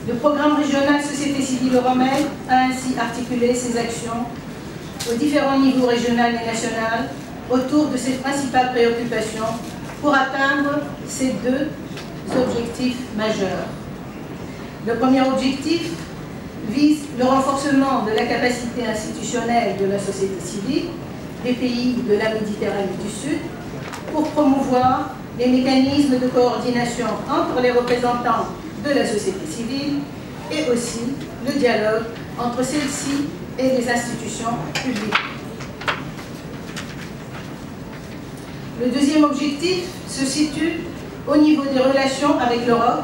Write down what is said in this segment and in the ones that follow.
Le programme régional Société civile romaine a ainsi articulé ses actions aux différents niveaux régional et national autour de ses principales préoccupations pour atteindre ces deux objectifs majeurs. Le premier objectif vise le renforcement de la capacité institutionnelle de la société civile des pays de la Méditerranée du Sud pour promouvoir les mécanismes de coordination entre les représentants de la société civile et aussi le dialogue entre celle-ci et les institutions publiques. Le deuxième objectif se situe au niveau des relations avec l'Europe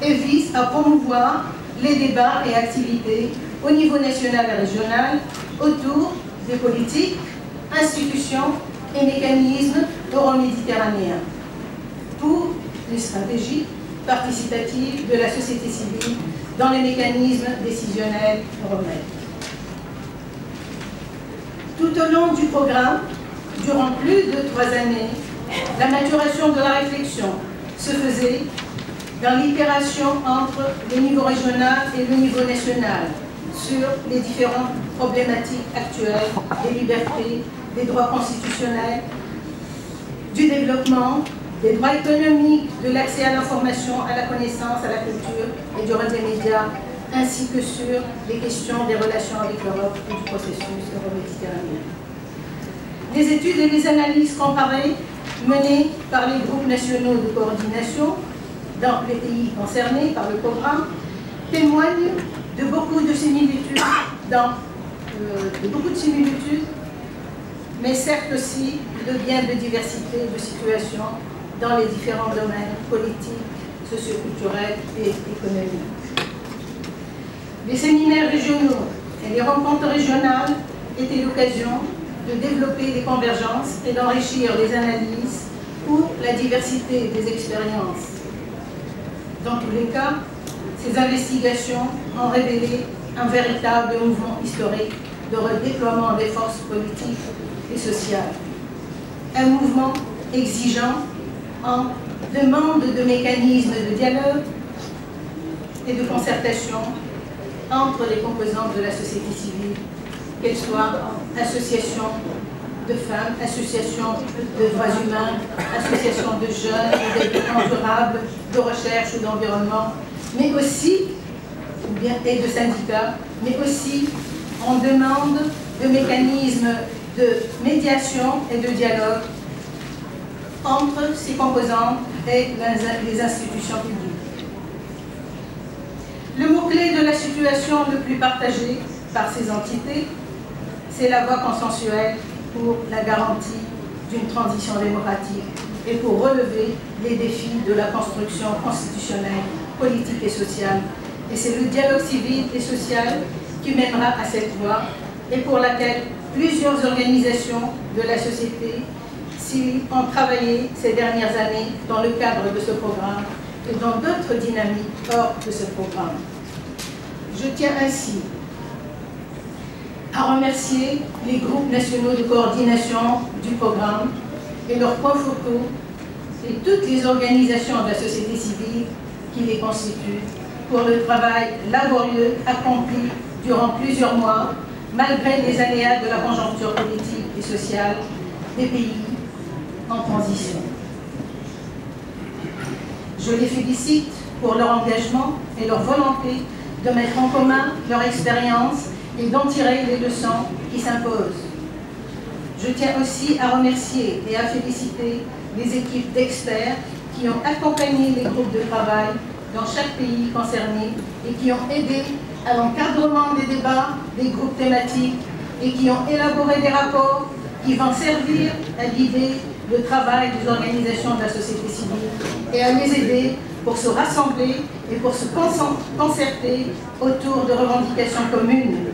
et vise à promouvoir les débats et activités au niveau national et régional autour des politiques, institutions et mécanismes euro-méditerranéens pour les stratégies participatives de la société civile dans les mécanismes décisionnels romains. Tout au long du programme, durant plus de 3 années, la maturation de la réflexion se faisait dans l'itération entre le niveau régional et le niveau national sur les différentes problématiques actuelles des libertés, des droits constitutionnels, du développement, des droits économiques, de l'accès à l'information, à la connaissance, à la culture et du rôle des médias, ainsi que sur les questions des relations avec l'Europe et du processus euro-méditerranéen. Les études et les analyses comparées menées par les groupes nationaux de coordination dans les pays concernés par le programme témoignent de beaucoup de similitudes, mais certes aussi de bien de diversité de situations dans les différents domaines politiques, socioculturels et économiques. Les séminaires régionaux et les rencontres régionales étaient l'occasion de développer des convergences et d'enrichir les analyses pour la diversité des expériences. Dans tous les cas, ces investigations ont révélé un véritable mouvement historique de redéploiement des forces politiques et sociales. Un mouvement exigeant en demande de mécanismes de dialogue et de concertation entre les composantes de la société civile, qu'elles soient associations de femmes, associations de droits humains, associations de jeunes, de développement durable, de recherche ou d'environnement, mais aussi, et de syndicats, mais aussi on demande de mécanismes de médiation et de dialogue entre ces composantes et les institutions publiques. Le mot-clé de la situation le plus partagé par ces entités, c'est la voie consensuelle pour la garantie d'une transition démocratique et pour relever les défis de la construction constitutionnelle, politique et sociale. Et c'est le dialogue civil et social qui mènera à cette voie et pour laquelle plusieurs organisations de la société civile ont travaillé ces dernières années dans le cadre de ce programme et dans d'autres dynamiques hors de ce programme. Je tiens ainsi à remercier les groupes nationaux de coordination du programme et leurs points focaux et toutes les organisations de la société civile qui les constituent pour le travail laborieux accompli durant plusieurs mois, malgré les aléas de la conjoncture politique et sociale des pays en transition. Je les félicite pour leur engagement et leur volonté de mettre en commun leur expérience et d'en tirer les leçons qui s'imposent. Je tiens aussi à remercier et à féliciter les équipes d'experts qui ont accompagné les groupes de travail dans chaque pays concerné et qui ont aidé à l'encadrement des débats, des groupes thématiques et qui ont élaboré des rapports qui vont servir à guider le travail des organisations de la société civile et à les aider pour se rassembler et pour se concerter autour de revendications communes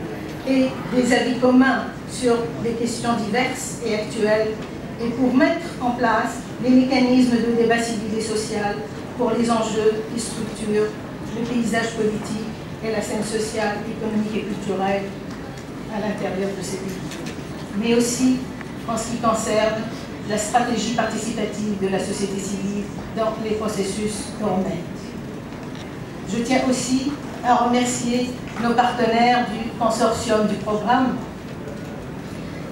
et des avis communs sur des questions diverses et actuelles et pour mettre en place les mécanismes de débat civil et social pour les enjeux qui structurent le paysage politique et la scène sociale, économique et culturelle à l'intérieur de ces pays. Mais aussi en ce qui concerne la stratégie participative de la société civile dans les processus romains. Je tiens aussi à remercier nos partenaires du consortium du programme,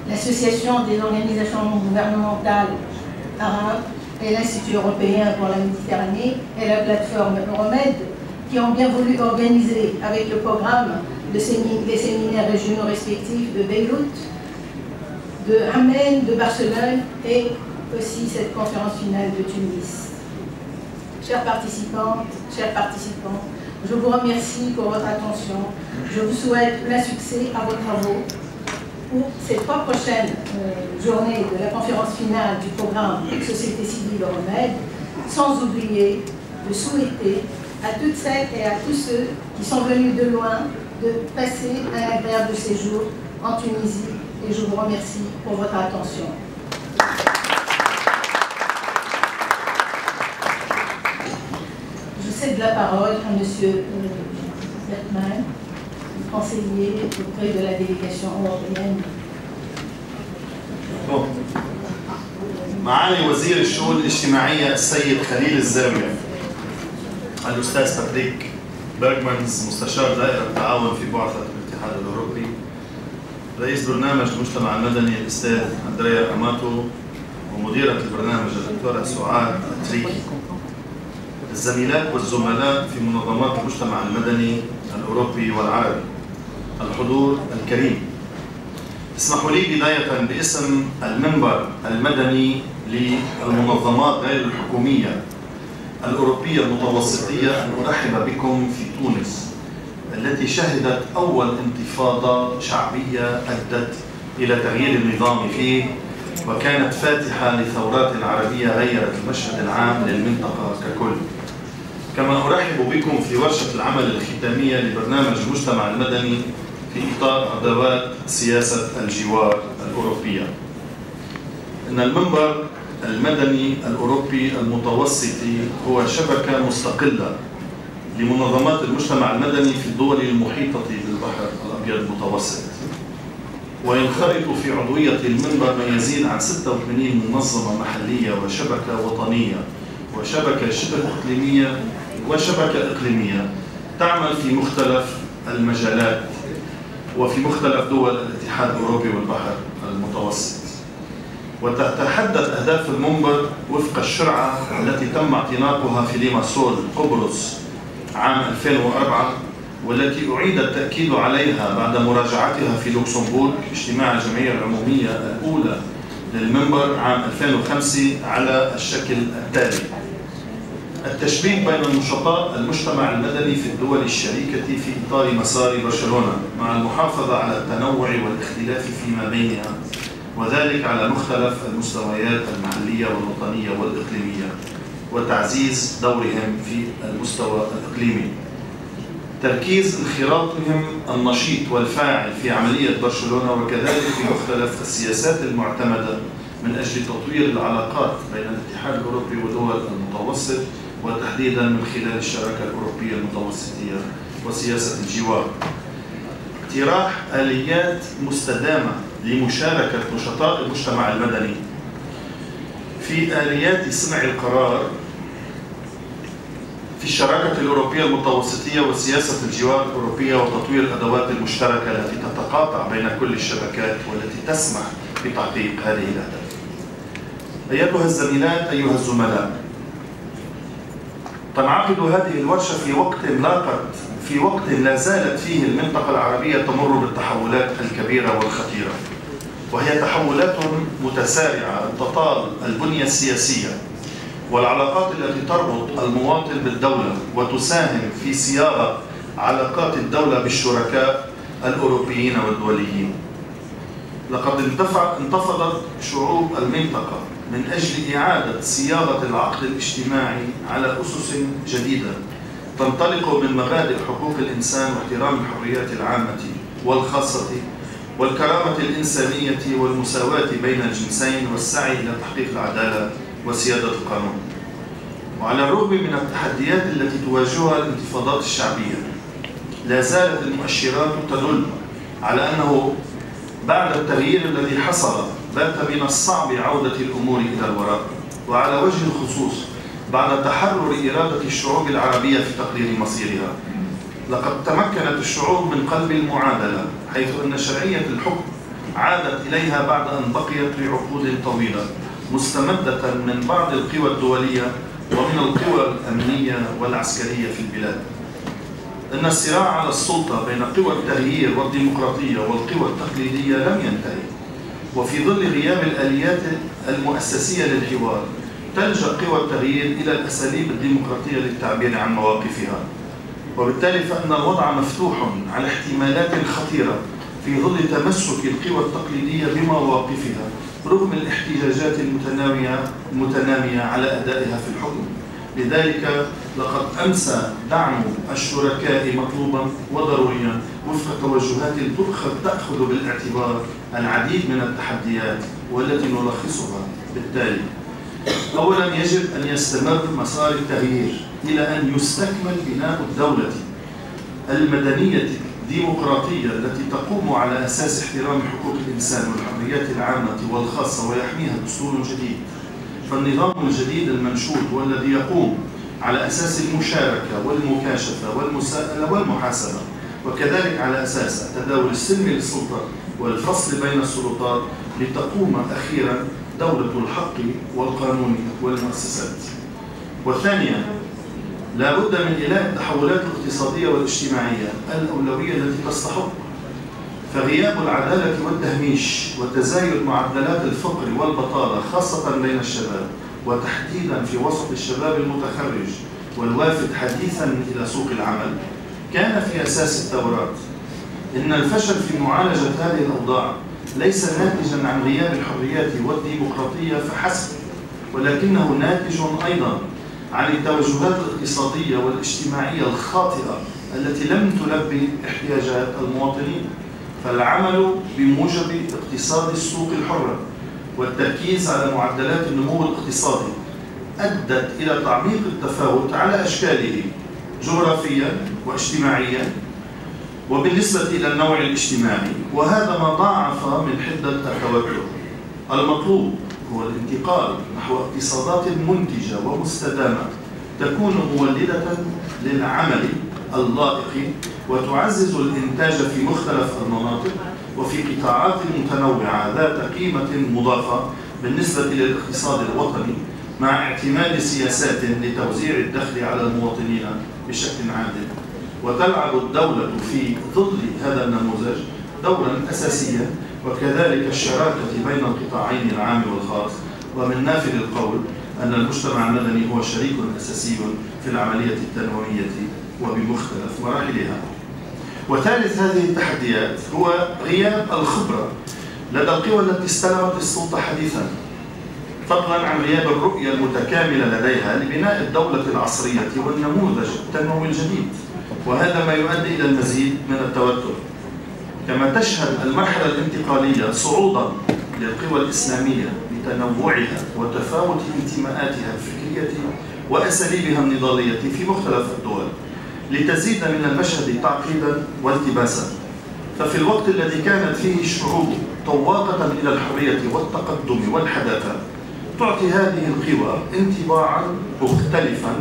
l'Association des organisations non gouvernementales arabes et l'Institut européen pour la Méditerranée et la plateforme Euromed, qui ont bien voulu organiser avec le programme les séminaires régionaux respectifs de Beyrouth, de Amman, de Barcelone et aussi cette conférence finale de Tunis. Chères participantes, chers participants, je vous remercie pour votre attention. Je vous souhaite plein succès à vos travaux pour ces 3 prochaines journées de la conférence finale du programme Société civile Euromed, sans oublier de souhaiter à toutes celles et à tous ceux qui sont venus de loin de passer un agréable séjour en Tunisie, et je vous remercie pour votre attention. Je cède la parole à M. Bertman, conseiller auprès de la délégation européenne. معالي وزير الشؤون الاجتماعية السيد خليل الزاوية، الأستاذ باتريك بيرغمانز مستشار دائرة التعاون في بعثة الاتحاد الأوروبي، رئيس برنامج المجتمع المدني الأستاذ أندريا أماتو، ومديرة البرنامج الدكتورة سعاد تريكي، الزميلات والزملاء في منظمات المجتمع المدني الأوروبي والعربي، الحضور الكريم. اسمحوا لي بداية باسم المنبر المدني للمنظمات غير الحكومية الأوروبية المتوسطية أن أرحب بكم في تونس، التي شهدت أول انتفاضة شعبية أدت إلى تغيير النظام فيه، وكانت فاتحة لثورات عربية غيرت المشهد العام للمنطقة ككل. كما أرحب بكم في ورشة العمل الختامية لبرنامج المجتمع المدني في إطار أدوات سياسة الجوار الأوروبية. إن المنبر المدني الأوروبي المتوسطي هو شبكة مستقلة لمنظمات المجتمع المدني في الدول المحيطة بالبحر الأبيض المتوسط، وينخرط في عضوية المنبر ما يزيد عن 86 منظمة محلية وشبكة وطنية وشبكة شبه إقليمية وشبكة إقليمية تعمل في مختلف المجالات وفي مختلف دول الاتحاد الأوروبي والبحر المتوسط. وتتحدث أهداف المنبر وفق الشرعة التي تم اعتناقها في ليماسول قبرص عام 2004، والتي أعيد التأكيد عليها بعد مراجعتها في لوكسمبورغ اجتماع الجمعية العمومية الأولى للمنبر عام 2005 على الشكل التالي: التشبيك بين نشطاء المجتمع المدني في الدول الشريكة في إطار مسار برشلونة مع المحافظة على التنوع والاختلاف فيما بينها، وذلك على مختلف المستويات المحلية والوطنية والإقليمية، وتعزيز دورهم في المستوى الإقليمي. تركيز انخراطهم النشيط والفاعل في عملية برشلونة، وكذلك في مختلف السياسات المعتمدة من أجل تطوير العلاقات بين الاتحاد الأوروبي ودول المتوسط، وتحديدا من خلال الشراكة الأوروبية المتوسطية وسياسة الجوار. اقتراح آليات مستدامة لمشاركة نشطاء المجتمع المدني في آليات صنع القرار في الشراكة الأوروبية المتوسطية وسياسة الجوار الأوروبية، وتطوير الأدوات المشتركة التي تتقاطع بين كل الشبكات والتي تسمح بتحقيق هذه الأهداف. أيتها الزميلات، أيها الزملاء، تنعقد هذه الورشة في وقت لا زالت فيه المنطقة العربية تمر بالتحولات الكبيرة والخطيرة، وهي تحولات متسارعة تطال البنية السياسية والعلاقات التي تربط المواطن بالدولة وتساهم في صياغة علاقات الدولة بالشركاء الأوروبيين والدوليين. لقد انتفضت شعوب المنطقة من أجل إعادة صياغة العقد الاجتماعي على أسس جديدة تنطلق من مبادئ حقوق الإنسان واحترام الحريات العامة والخاصة والكرامة الإنسانية والمساواة بين الجنسين والسعي إلى تحقيق العدالة وسيادة القانون. وعلى الرغم من التحديات التي تواجهها الانتفاضات الشعبية، لا زالت المؤشرات تدل على أنه بعد التغيير الذي حصل بات من الصعب عودة الأمور إلى الوراء، وعلى وجه الخصوص بعد تحرر إرادة الشعوب العربية في تقرير مصيرها. لقد تمكنت الشعوب من قلب المعادلة، حيث أن شرعية الحكم عادت إليها بعد أن بقيت لعقود طويلة مستمدة من بعض القوى الدولية ومن القوى الأمنية والعسكرية في البلاد. أن الصراع على السلطة بين قوى التغيير والديمقراطية والقوى التقليدية لم ينتهي، وفي ظل غياب الآليات المؤسسية للحوار تلجأ قوى التغيير إلى الأساليب الديمقراطية للتعبير عن مواقفها، وبالتالي فإن الوضع مفتوح على احتمالات خطيرة في ظل تمسك القوى التقليدية بمواقفها رغم الاحتجاجات المتنامية على أدائها في الحكم. لذلك لقد أمسى دعم الشركاء مطلوبا وضروريا وفق توجهات تأخذ بالاعتبار العديد من التحديات والتي نلخصها بالتالي. أولا، يجب أن يستمر مسار التغيير إلى أن يستكمل بناء الدولة المدنية الديمقراطية التي تقوم على أساس احترام حقوق الإنسان والحريات العامة والخاصة ويحميها دستور جديد. فالنظام الجديد المنشود والذي يقوم على أساس المشاركة والمكاشفة والمساءلة والمحاسبة، وكذلك على أساس التداول السلمي للسلطة والفصل بين السلطات لتقوم أخيرا دولة الحق والقانون والمؤسسات. وثانيا، لا بد من إيلاء التحولات الاقتصادية والاجتماعية الأولوية التي تستحق، فغياب العدالة والتهميش وتزايد معدلات الفقر والبطالة خاصة بين الشباب وتحديدا في وسط الشباب المتخرج والوافد حديثا إلى سوق العمل كان في أساس الثورات. إن الفشل في معالجة هذه الأوضاع ليس ناتجا عن غياب الحريات والديمقراطية فحسب، ولكنه ناتج أيضا عن التوجهات الاقتصادية والاجتماعية الخاطئة التي لم تلبي احتياجات المواطنين. فالعمل بموجب اقتصاد السوق الحرة والتركيز على معدلات النمو الاقتصادي أدت إلى تعميق التفاوت على أشكاله جغرافيا واجتماعيا وبالنسبة إلى النوع الاجتماعي، وهذا ما ضاعف من حدة التوتر. المطلوب هو الانتقال نحو اقتصادات منتجة ومستدامة تكون مولدة للعمل اللائق وتعزز الإنتاج في مختلف المناطق وفي قطاعات متنوعة ذات قيمة مضافة بالنسبة للاقتصاد الوطني، مع اعتماد سياسات لتوزيع الدخل على المواطنين بشكل عادل. وتلعب الدولة في ظل هذا النموذج دورا أساسيا، وكذلك الشراكة بين القطاعين العام والخاص. ومن نافذ القول أن المجتمع المدني هو شريك أساسي في العملية التنموية وبمختلف مراحلها. وثالث هذه التحديات هو غياب الخبرة لدى القوى التي استلمت السلطة حديثا، فضلا عن غياب الرؤية المتكاملة لديها لبناء الدولة العصرية والنموذج التنموي الجديد، وهذا ما يؤدي إلى المزيد من التوتر. كما تشهد المرحلة الانتقالية صعودا للقوى الإسلامية بتنوعها وتفاوت انتماءاتها الفكرية وأساليبها النضالية في مختلف الدول، لتزيد من المشهد تعقيدا والتباسا. ففي الوقت الذي كانت فيه الشعوب طواقة إلى الحرية والتقدم والحداثة، تعطي هذه القوى انطباعا مختلفا،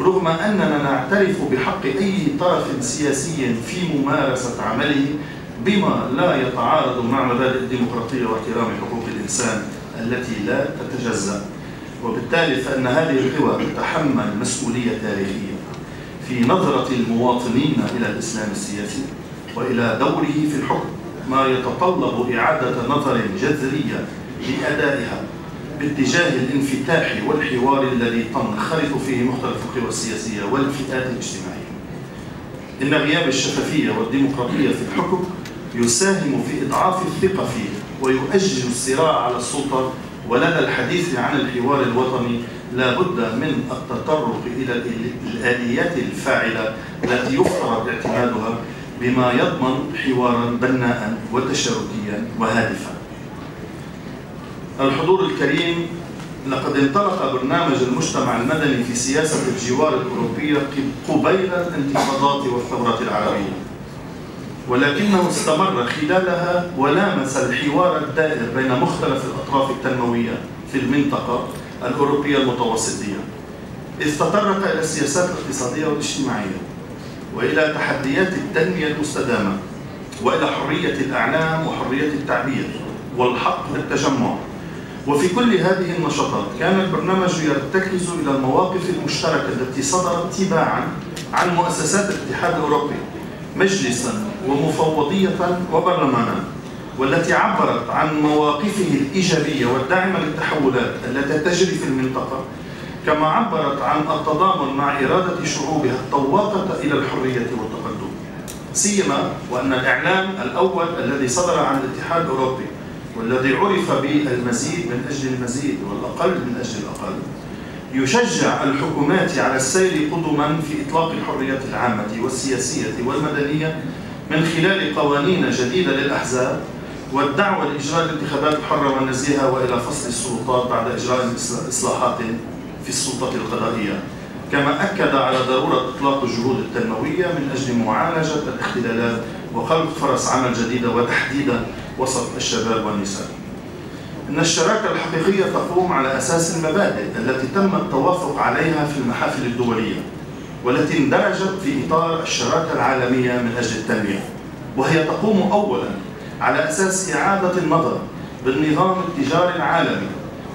رغم أننا نعترف بحق أي طرف سياسي في ممارسة عمله بما لا يتعارض مع مبادئ الديمقراطية واحترام حقوق الإنسان التي لا تتجزأ. وبالتالي فإن هذه القوى تتحمل مسؤولية تاريخية في نظرة المواطنين إلى الإسلام السياسي وإلى دوره في الحكم، ما يتطلب إعادة نظر جذرية لأدائها باتجاه الانفتاح والحوار الذي تنخرط فيه مختلف القوى السياسية والفئات الاجتماعية. إن غياب الشفافية والديمقراطية في الحكم يساهم في إضعاف الثقة فيه ويؤجج الصراع على السلطة. ولدى الحديث عن الحوار الوطني لا بد من التطرق إلى الآليات الفاعلة التي يفترض اعتمادها بما يضمن حوارا بناء وتشاركيا وهادفا. الحضور الكريم، لقد انطلق برنامج المجتمع المدني في سياسة الجوار الأوروبية قبيل الانتفاضات والثورات العربية، ولكنه استمر خلالها ولامس الحوار الدائر بين مختلف الأطراف التنموية في المنطقة الأوروبية المتوسطية، إذ تطرق إلى السياسات الاقتصادية والاجتماعية وإلى تحديات التنمية المستدامة، وإلى حرية الإعلام وحرية التعبير والحق بالتجمع. وفي كل هذه النشاطات كان البرنامج يرتكز إلى المواقف المشتركة التي صدرت تباعا عن مؤسسات الاتحاد الأوروبي مجلسا ومفوضية وبرلمانا، والتي عبرت عن مواقفه الإيجابية والداعمة للتحولات التي تجري في المنطقة، كما عبرت عن التضامن مع إرادة شعوبها الطواقة إلى الحرية والتقدم. سيما وأن الإعلام الأول الذي صدر عن الاتحاد الأوروبي والذي عرف بالمزيد من أجل المزيد والأقل من أجل الأقل يشجع الحكومات على السير قدما في إطلاق الحريات العامة والسياسية والمدنية من خلال قوانين جديدة للأحزاب والدعوة لإجراء الانتخابات الحرة والنزيهة وإلى فصل السلطات بعد إجراء إصلاحات في السلطة القضائية، كما أكد على ضرورة إطلاق الجهود التنموية من أجل معالجة الاختلالات وخلق فرص عمل جديدة وتحديدا وسط الشباب والنساء. إن الشراكة الحقيقية تقوم على أساس المبادئ التي تم التوافق عليها في المحافل الدولية والتي اندرجت في إطار الشراكة العالمية من أجل التنمية، وهي تقوم أولا على أساس إعادة النظر بالنظام التجاري العالمي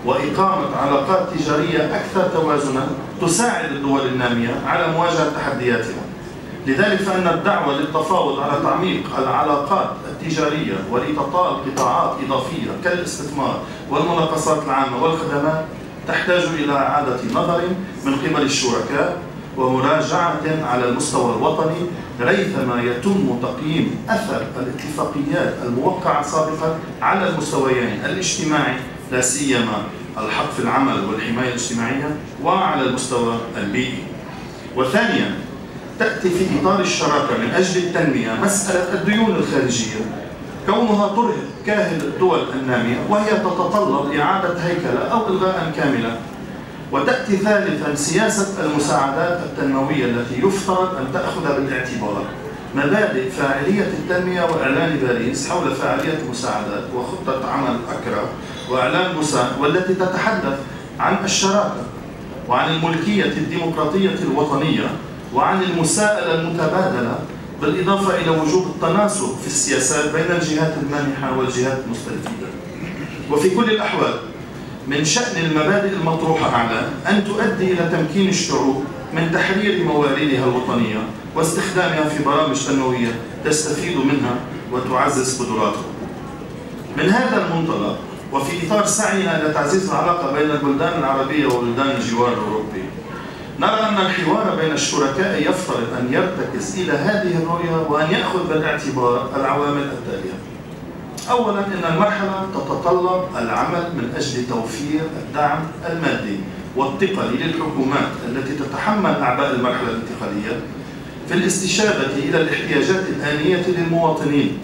وإقامة علاقات تجارية أكثر توازنا تساعد الدول النامية على مواجهة تحدياتها. لذلك فإن الدعوة للتفاوض على تعميق العلاقات التجارية ولإطلاق قطاعات إضافية كالاستثمار والمناقصات العامة والخدمات تحتاج إلى إعادة نظر من قبل الشركاء ومراجعة على المستوى الوطني ريثما يتم تقييم أثر الاتفاقيات الموقعة سابقا على المستويين الاجتماعي لا سيما الحق في العمل والحماية الاجتماعية وعلى المستوى البيئي. وثانيا تأتي في إطار الشراكة من أجل التنمية مسألة الديون الخارجية، كونها ترهق كاهل الدول النامية وهي تتطلب إعادة هيكلة أو إلغاء كاملة. وتأتي ثالثا سياسة المساعدات التنموية التي يفترض أن تأخذ بالاعتبار مبادئ فاعلية التنمية وإعلان باريس حول فاعلية المساعدات وخطة عمل أكرا وإعلان بوسان، والتي تتحدث عن الشراكة وعن الملكية الديمقراطية الوطنية وعن المساءلة المتبادلة، بالإضافة إلى وجوب التناسق في السياسات بين الجهات المانحة والجهات المستفيدة. وفي كل الأحوال من شأن المبادئ المطروحة أعلى أن تؤدي إلى تمكين الشعوب من تحرير مواردها الوطنية واستخدامها في برامج تنموية تستفيد منها وتعزز قدراتها. من هذا المنطلق وفي إطار سعينا إلى تعزيز العلاقة بين البلدان العربية وبلدان الجوار الأوروبي، نرى أن الحوار بين الشركاء يفترض أن يرتكز إلى هذه الرؤية وأن يأخذ بالاعتبار العوامل التالية. أولا أن المرحلة تتطلب العمل من أجل توفير الدعم المادي والثقل للحكومات التي تتحمل أعباء المرحلة الانتقالية في الاستجابة إلى الاحتياجات الآنية للمواطنين،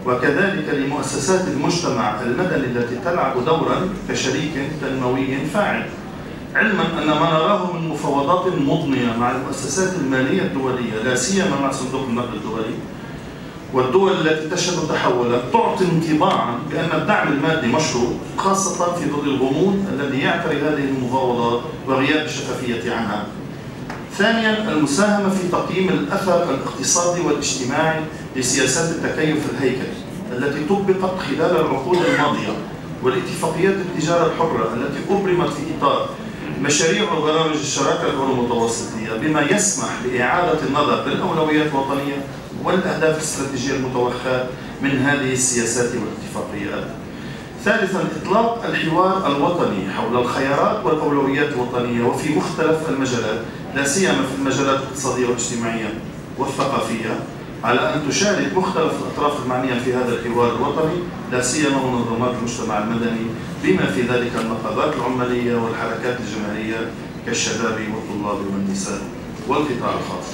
وكذلك لمؤسسات المجتمع المدني التي تلعب دورا كشريك تنموي فاعل، علما أن ما نراه من مفاوضات مضنية مع المؤسسات المالية الدولية لا سيما مع صندوق النقد الدولي والدول التي تشهد تحولا تعطي انطباعا بأن الدعم المادي مشروط، خاصة في ظل الغموض الذي يعتري هذه المفاوضات وغياب الشفافية عنها. ثانيا المساهمة في تقييم الأثر الاقتصادي والاجتماعي لسياسات التكيف الهيكلي التي طبقت خلال العقود الماضية والاتفاقيات التجارة الحرة التي أبرمت في إطار مشاريع وبرامج الشراكة الأورو-متوسطية، بما يسمح بإعادة النظر بالأولويات الوطنية والأهداف الاستراتيجية المتوخاة من هذه السياسات والاتفاقيات. ثالثا إطلاق الحوار الوطني حول الخيارات والأولويات الوطنية وفي مختلف المجالات لا سيما في المجالات الاقتصادية والاجتماعية والثقافية، على أن تشارك مختلف الأطراف المعنية في هذا الحوار الوطني لا سيما منظمات المجتمع المدني بما في ذلك النقابات العمالية والحركات الجماهيرية كالشباب والطلاب والنساء والقطاع الخاص.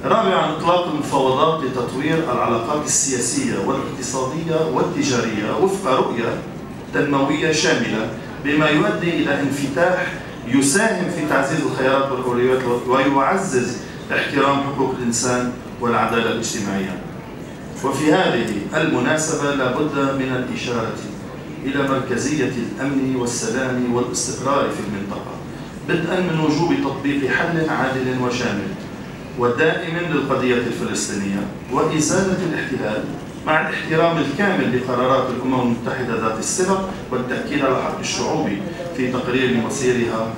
رابعا إطلاق المفاوضات لتطوير العلاقات السياسية والاقتصادية والتجارية وفق رؤية تنموية شاملة بما يؤدي إلى انفتاح يساهم في تعزيز الخيارات والأولويات ويعزز احترام حقوق الإنسان والعدالة الاجتماعية. وفي هذه المناسبة لا بد من الإشارة إلى مركزية الأمن والسلام والاستقرار في المنطقة، بدءا من وجوب تطبيق حل عادل وشامل ودائم للقضية الفلسطينية وإزالة الاحتلال مع الاحترام الكامل لقرارات الأمم المتحدة ذات الصلة والتأكيد على حق الشعوب في تقرير مصيرها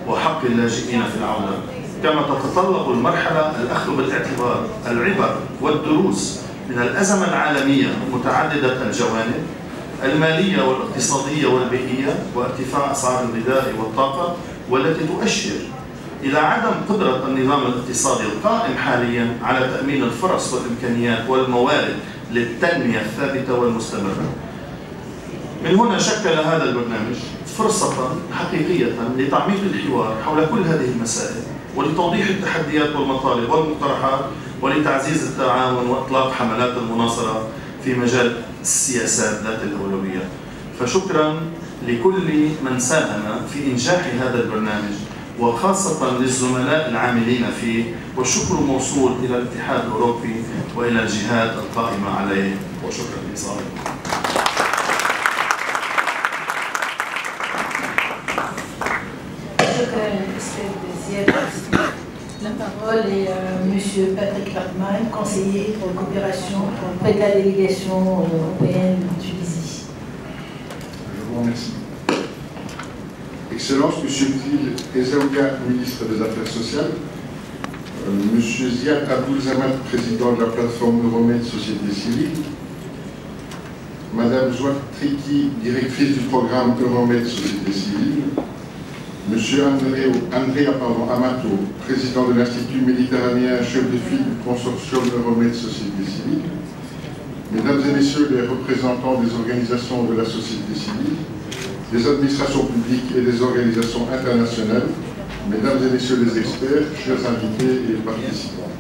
وحق اللاجئين في العودة. كما تتطلب المرحلة الأخذ بالاعتبار العبر والدروس من الأزمة العالمية متعددة الجوانب المالية والاقتصادية والبيئية وارتفاع أسعار الغذاء والطاقة، والتي تؤشر إلى عدم قدرة النظام الاقتصادي القائم حاليا على تأمين الفرص والإمكانيات والموارد للتنمية الثابتة والمستمرة. من هنا شكل هذا البرنامج فرصة حقيقية لتعميق الحوار حول كل هذه المسائل ولتوضيح التحديات والمطالب والمقترحات ولتعزيز التعاون وإطلاق حملات المناصرة في مجال السياسات ذات الأولوية. فشكرا لكل من ساهم في إنجاح هذا البرنامج وخاصة للزملاء العاملين فيه، والشكر موصول إلى الاتحاد الأوروبي وإلى الجهات القائمة عليه، وشكرا لإصغائكم. شكرا للأستاذ زياد. La parole est à M. Patrick Bergman, conseiller pour coopération auprès de la délégation européenne en Tunisie. Je vous remercie. Excellence, M. Khalil Ezaouia, ministre des Affaires sociales, M. Ziad Aboul Zaman, président de la plateforme Euromed Société Civile, Mme Zouad Triki, directrice du programme Euromed Société Civile, M. Andrea Amato, président de l'Institut méditerranéen, chef de file du consortium Euromed Société Civile, Mesdames et Messieurs les représentants des organisations de la société civile, des administrations publiques et des organisations internationales, Mesdames et Messieurs les experts, chers invités et participants.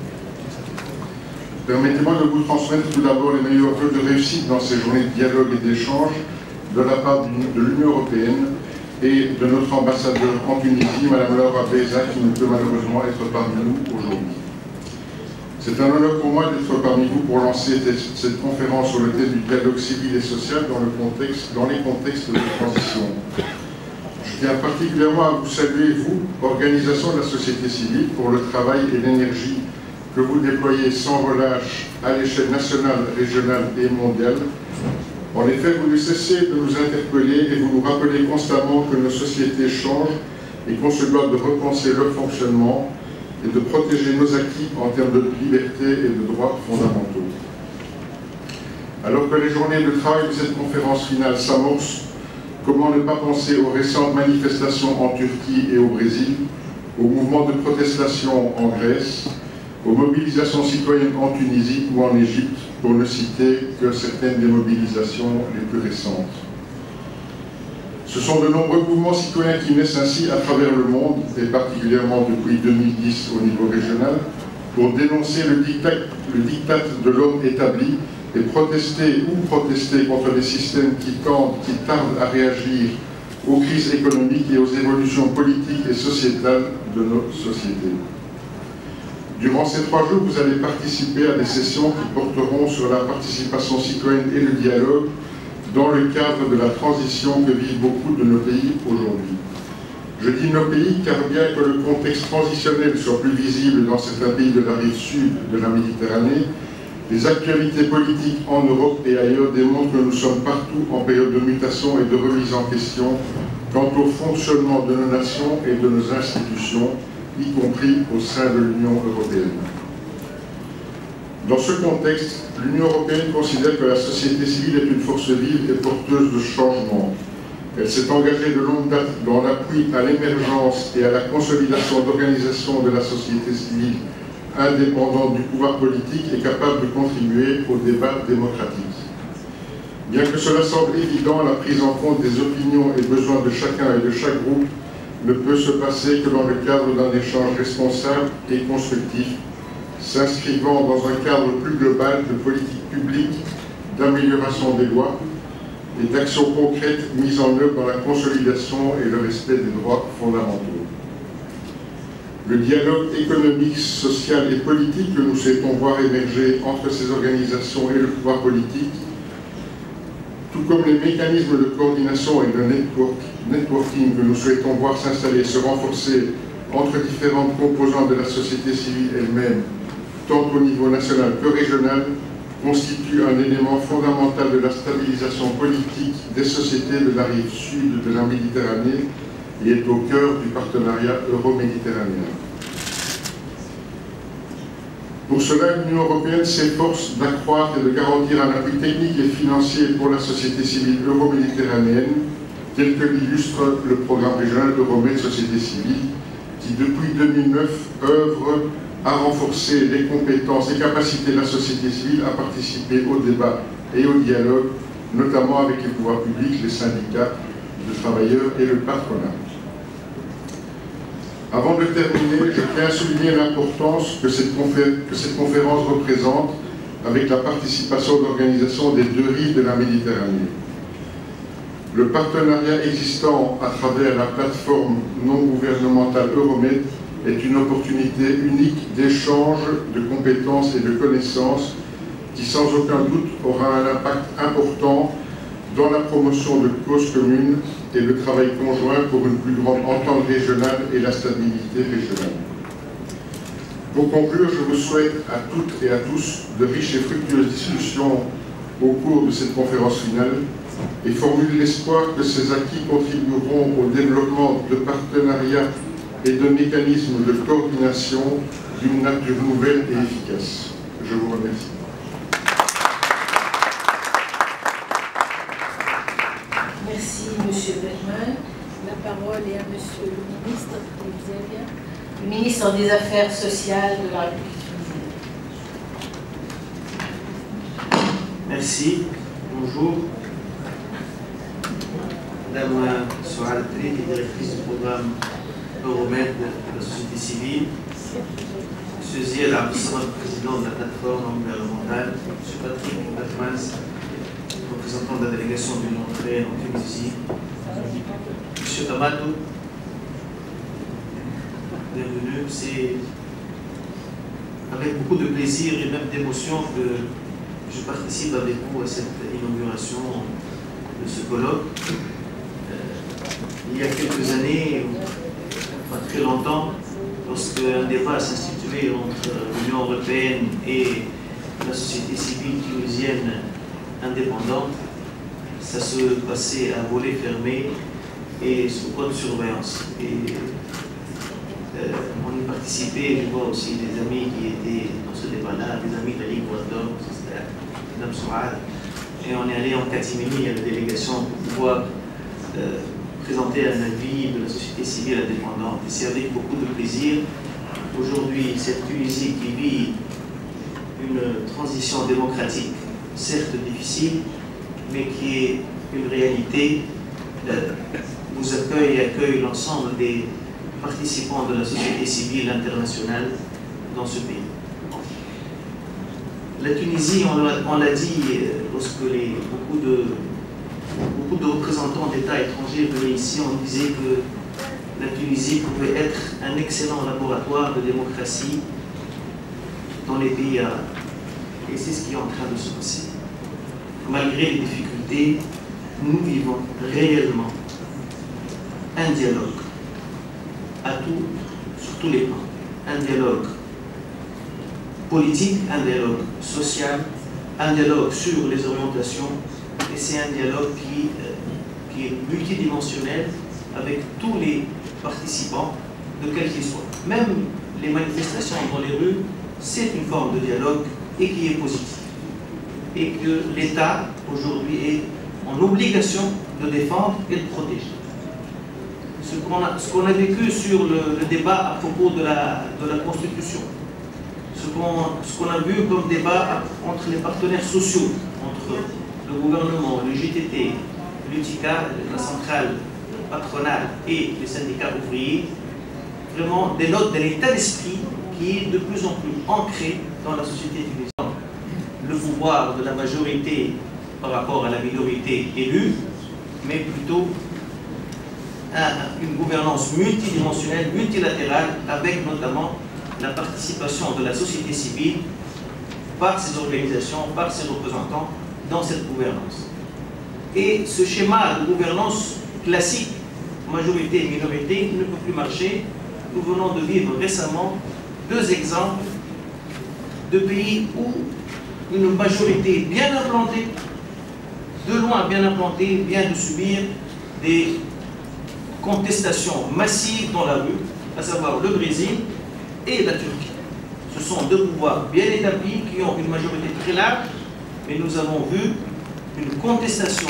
Permettez-moi de vous transmettre tout d'abord les meilleurs vœux de réussite dans ces journées de dialogue et d'échange de la part de l'Union européenne et de notre ambassadeur en Tunisie, Mme Laura Beza, qui ne peut malheureusement être parmi nous aujourd'hui. C'est un honneur pour moi d'être parmi vous pour lancer cette conférence sur le thème du dialogue civil et social dans les contextes de transition. Je tiens particulièrement à vous saluer, vous, organisation de la société civile, pour le travail et l'énergie que vous déployez sans relâche à l'échelle nationale, régionale et mondiale. En effet, vous ne cessez de nous interpeller et vous nous rappelez constamment que nos sociétés changent et qu'on se doit de repenser leur fonctionnement et de protéger nos acquis en termes de liberté et de droits fondamentaux. Alors que les journées de travail de cette conférence finale s'amorcent, comment ne pas penser aux récentes manifestations en Turquie et au Brésil, aux mouvements de protestation en Grèce, aux mobilisations citoyennes en Tunisie ou en Égypte, pour ne citer que certaines des mobilisations les plus récentes. Ce sont de nombreux mouvements citoyens qui naissent ainsi à travers le monde, et particulièrement depuis 2010 au niveau régional, pour dénoncer le diktat de l'homme établi et protester contre les systèmes qui tardent à réagir aux crises économiques et aux évolutions politiques et sociétales de nos sociétés. Durant ces 3 jours, vous allez participer à des sessions qui porteront sur la participation citoyenne et le dialogue dans le cadre de la transition que vivent beaucoup de nos pays aujourd'hui. Je dis nos pays car bien que le contexte transitionnel soit plus visible dans certains pays de la rive sud de la Méditerranée, les actualités politiques en Europe et ailleurs démontrent que nous sommes partout en période de mutation et de remise en question quant au fonctionnement de nos nations et de nos institutions, y compris au sein de l'Union européenne. Dans ce contexte, l'Union européenne considère que la société civile est une force vive et porteuse de changement. Elle s'est engagée de longue date dans l'appui à l'émergence et à la consolidation d'organisations de la société civile indépendantes du pouvoir politique et capables de contribuer au débat démocratique. Bien que cela semble évident, la prise en compte des opinions et besoins de chacun et de chaque groupe ne peut se passer que dans le cadre d'un échange responsable et constructif, s'inscrivant dans un cadre plus global de politique publique, d'amélioration des lois et d'actions concrètes mises en œuvre dans la consolidation et le respect des droits fondamentaux. Le dialogue économique, social et politique que nous souhaitons voir émerger entre ces organisations et le pouvoir politique, tout comme les mécanismes de coordination et de networking que nous souhaitons voir s'installer et se renforcer entre différentes composantes de la société civile elle-même, tant au niveau national que régional, constitue un élément fondamental de la stabilisation politique des sociétés de la rive sud de la Méditerranée et est au cœur du partenariat euro-méditerranéen. Pour cela, l'Union européenne s'efforce d'accroître et de garantir un appui technique et financier pour la société civile euro-méditerranéenne, tel que l'illustre le programme régional Euromed Société Civile, qui depuis 2009 œuvre à renforcer les compétences et capacités de la société civile à participer au débat et au dialogue, notamment avec les pouvoirs publics, les syndicats de travailleurs et le patronat. Avant de terminer, je tiens à souligner l'importance que cette conférence représente avec la participation d'organisations des deux rives de la Méditerranée. Le partenariat existant à travers la plateforme non gouvernementale Euromed est une opportunité unique d'échange de compétences et de connaissances qui sans aucun doute aura un impact important dans la promotion de causes communes et le travail conjoint pour une plus grande entente régionale et la stabilité régionale. Pour conclure, je vous souhaite à toutes et à tous de riches et fructueuses discussions au cours de cette conférence finale et formule l'espoir que ces acquis contribueront au développement de partenariats et de mécanismes de coordination d'une nature nouvelle et efficace. Je vous remercie. Merci, M. Bergman. La parole est à M. le ministre, le ministre des Affaires sociales de la République tunisienne. Merci. Bonjour. Madame Souad Trik, directrice du programme Euromed de la société civile. M. Ziad Abdessamad, président de la plateforme non gouvernementale. M. Patrick Batmans, représentant de la délégation de l'Union européenne en Tunisie. M. Tamadou, bienvenue. C'est avec beaucoup de plaisir et même d'émotion que je participe avec vous à cette inauguration de ce colloque. Il y a quelques années, pas très longtemps, lorsque un débat s'instituait entre l'Union européenne et la société civile tunisienne indépendante, ça se passait à volet fermé et sous haute surveillance. Et on y participait, je vois aussi des amis qui étaient dans ce débat-là, des amis de la Ligue Waldorf, Mme Souad, et on est allé en catimini à la délégation pour pouvoir présenter un avis de la société civile indépendante. Et c'est avec beaucoup de plaisir. Aujourd'hui, cette Tunisie qui vit une transition démocratique, certes difficile, mais qui est une réalité, vous accueille et accueille l'ensemble des participants de la société civile internationale dans ce pays. La Tunisie, on l'a dit, lorsque beaucoup de représentants d'États étrangers venaient ici, on disait que la Tunisie pouvait être un excellent laboratoire de démocratie dans les pays arabes. Et c'est ce qui est en train de se passer. Malgré les difficultés, nous vivons réellement un dialogue sur tous les plans. Un dialogue politique, un dialogue social, un dialogue sur les orientations, et c'est un dialogue qui est multidimensionnel avec tous les participants, de quel qu'ils soient. Même les manifestations dans les rues, c'est une forme de dialogue et qui est positive. Et que l'État, aujourd'hui, est en obligation de défendre et de protéger. Ce qu'on a vécu sur le débat à propos de la Constitution, ce qu'on a vu comme débat entre les partenaires sociaux, entre le gouvernement, le GTT, l'UTICA, la centrale patronale et les syndicats ouvriers, vraiment dénote de l'état d'esprit qui est de plus en plus ancré dans la société tunisienne. Le pouvoir de la majorité par rapport à la minorité élue, mais plutôt une gouvernance multidimensionnelle, multilatérale, avec notamment la participation de la société civile par ses organisations, par ses représentants dans cette gouvernance. Et ce schéma de gouvernance classique, majorité et minorité, ne peut plus marcher nous venons de vivre récemment 2 exemples de pays où une majorité bien implantée, de loin bien implantée, vient de subir des contestations massives dans la rue, à savoir le Brésil et la Turquie. Ce sont 2 pouvoirs bien établis qui ont une majorité très large, mais nous avons vu une contestation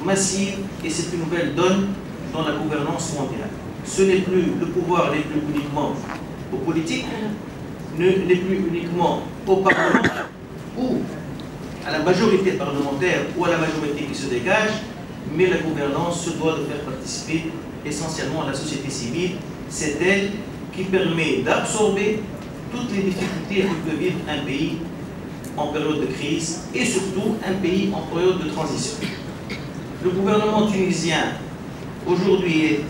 massive et c'est une nouvelle donne dans la gouvernance mondiale. Ce n'est plus le pouvoir n'est plus uniquement aux politiques, n'est plus uniquement au Parlement ou à la majorité parlementaire ou à la majorité qui se dégage, mais la gouvernance se doit de faire participer essentiellement la société civile. C'est elle qui permet d'absorber toutes les difficultés que peut vivre un pays en période de crise et surtout un pays en période de transition. Le gouvernement tunisien aujourd'hui est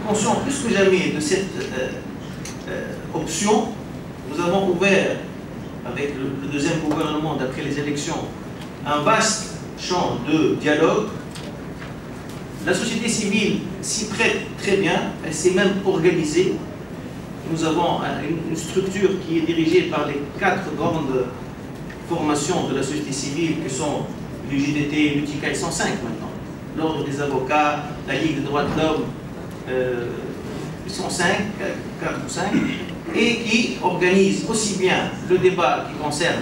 conscient plus que jamais de cette option. Nous avons ouvert avec le deuxième gouvernement d'après les élections un vaste champ de dialogue. La société civile s'y prête très bien, elle s'est même organisée. Nous avons une structure qui est dirigée par les 4 grandes formations de la société civile que sont l'UJDT, l'UTICA, ils sont 5 maintenant. L'Ordre des avocats, la Ligue des droits de l'homme, ils sont 4 ou 5, et qui organisent aussi bien le débat qui concerne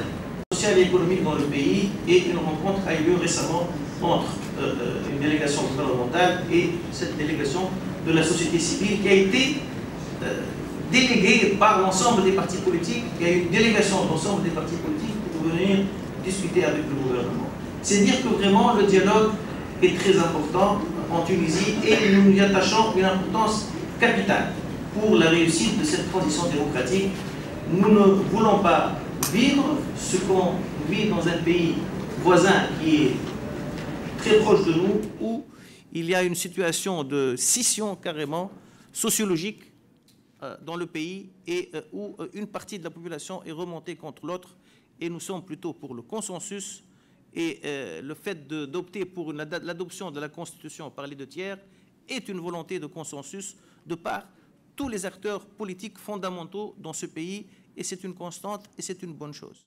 le social et économique dans le pays, et une rencontre a eu lieu récemment entre une délégation gouvernementale et cette délégation de la société civile qui a été déléguée par l'ensemble des partis politiques. Il y a eu une délégation de l'ensemble des partis politiques pour venir discuter avec le gouvernement. C'est dire que vraiment le dialogue est très important en Tunisie et nous y attachons une importance capitale pour la réussite de cette transition démocratique. Nous ne voulons pas vivre ce qu'on vit dans un pays voisin qui est très proche de nous, où il y a une situation de scission carrément sociologique dans le pays et où une partie de la population est remontée contre l'autre, et nous sommes plutôt pour le consensus et le fait d'opter pour l'adoption de la Constitution par les 2 tiers est une volonté de consensus de par tous les acteurs politiques fondamentaux dans ce pays, et c'est une constante et c'est une bonne chose.